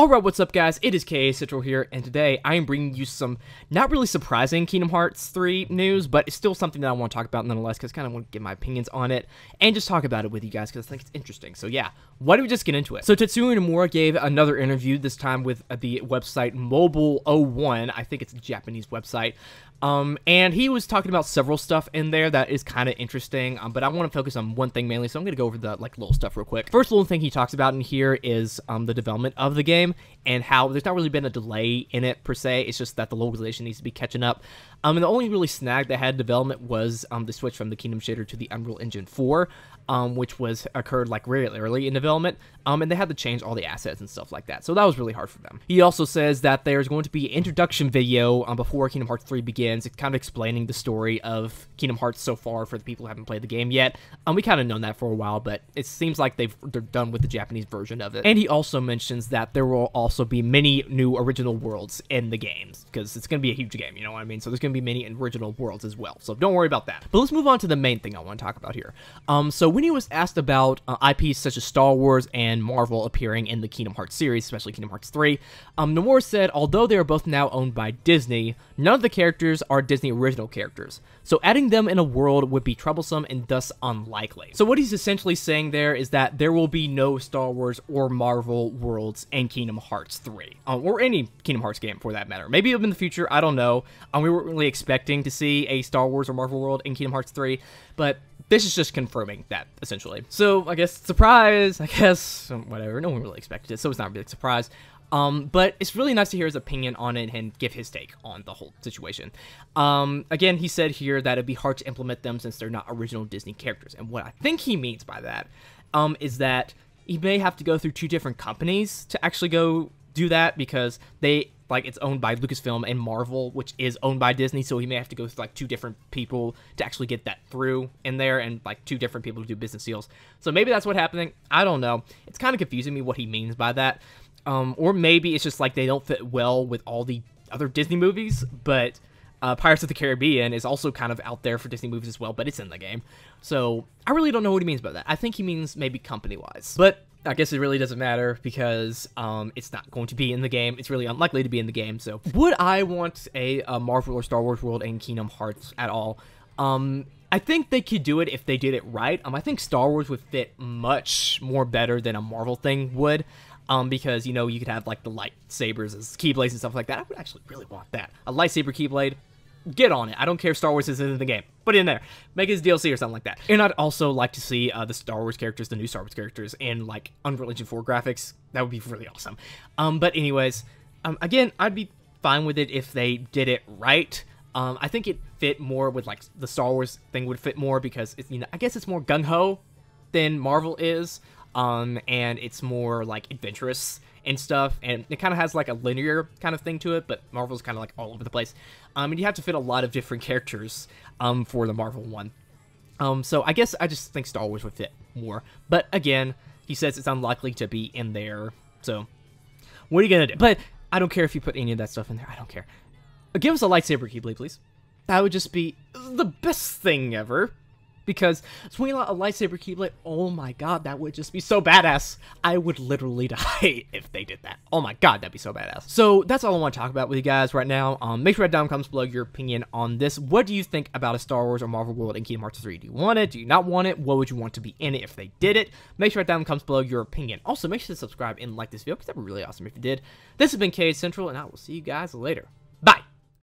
Alright, what's up guys, it is KA Central here, and today I am bringing you some not really surprising Kingdom Hearts 3 news, but it's still something that I want to talk about nonetheless, because I kind of want to get my opinions on it, and just talk about it with you guys, because I think it's interesting. So yeah, why don't we just get into it? So Tetsuya Nomura gave another interview, this time with the website Mobile01, I think it's a Japanese website, and he was talking about several stuff in there that is kind of interesting, but I want to focus on one thing mainly, so I'm going to go over the little stuff real quick. First little thing he talks about in here is the development of the game, and how there's not really been a delay in it per se, it's just that the localization needs to be catching up. And the only really snag that had development was the switch from the Kingdom shader to the Unreal Engine 4, which occurred really early in development, and they had to change all the assets and stuff like that, so that was really hard for them. He also says that there's going to be an introduction video before Kingdom Hearts 3 begins. It's kind of explaining the story of Kingdom Hearts so far for the people who haven't played the game yet. We kind of known that for a while, but it seems like they're done with the Japanese version of it. And he also mentions that there will also be many new original worlds in the games, because it's going to be a huge game, you know what I mean? So there's going to be many original worlds as well, so don't worry about that. But let's move on to the main thing I want to talk about here. So when he was asked about IPs such as Star Wars and Marvel appearing in the Kingdom Hearts series, especially Kingdom Hearts 3, Nomura said, although they are both now owned by Disney, none of the characters are Disney original characters, so adding them in a world would be troublesome and thus unlikely. So what he's essentially saying there is that there will be no Star Wars or Marvel worlds in Kingdom Hearts 3, or any Kingdom Hearts game for that matter. Maybe in the future, I don't know. We weren't really expecting to see a Star Wars or Marvel world in Kingdom Hearts 3, but this is just confirming that, essentially. So, I guess, surprise, whatever, no one really expected it, so it's not really a surprise. But it's really nice to hear his opinion on it and give his take on the whole situation. Again, he said here that it'd be hard to implement them since they're not original Disney characters, and what I think he means by that, is that he may have to go through two different companies to actually go do that, because it's owned by Lucasfilm and Marvel, which is owned by Disney, so he may have to go through two different people to actually get that through in there, and two different people to do business deals. So maybe that's what's happening. I don't know. It's kind of confusing me what he means by that. Or maybe it's just they don't fit well with all the other Disney movies, but Pirates of the Caribbean is also kind of out there for Disney movies as well, but it's in the game. So I really don't know what he means by that. I think he means maybe company-wise. But I guess it really doesn't matter, because it's not going to be in the game. It's really unlikely to be in the game. So would I want a Marvel or Star Wars world in Kingdom Hearts at all? I think they could do it if they did it right. I think Star Wars would fit much more better than a Marvel thing would. Because, you know, you could have, the lightsabers as keyblades and stuff like that. I would actually really want that. A lightsaber keyblade, get on it. I don't care if Star Wars isn't in the game. Put it in there. Make it as DLC or something like that. And I'd also like to see the Star Wars characters, the new Star Wars characters, in, Unreal Engine 4 graphics. That would be really awesome. But anyways, again, I'd be fine with it if they did it right. I think it fit more with, the Star Wars thing would fit more, because, I guess it's more gung-ho than Marvel is. And it's more adventurous and stuff, and it kind of has a linear kind of thing to it, but Marvel's kind of all over the place. And you have to fit a lot of different characters for the Marvel one. So I guess I just think Star Wars would fit more. But again, he says it's unlikely to be in there, so what are you gonna do? But I don't care if you put any of that stuff in there. I don't care. Give us a lightsaber keyblade, please. That would just be the best thing ever. Because swinging a lightsaber keyblade, oh my god, that would just be so badass. I would literally die if they did that. Oh my god, that'd be so badass. So that's all I want to talk about with you guys right now. Make sure to write down in the comments below your opinion on this. What do you think about a Star Wars or Marvel world in Kingdom Hearts 3? Do you want it? Do you not want it? What would you want to be in it if they did it? Make sure to write down in the comments below your opinion. Also, make sure to subscribe and like this video, because that would be really awesome if you did. This has been KA Central, and I will see you guys later.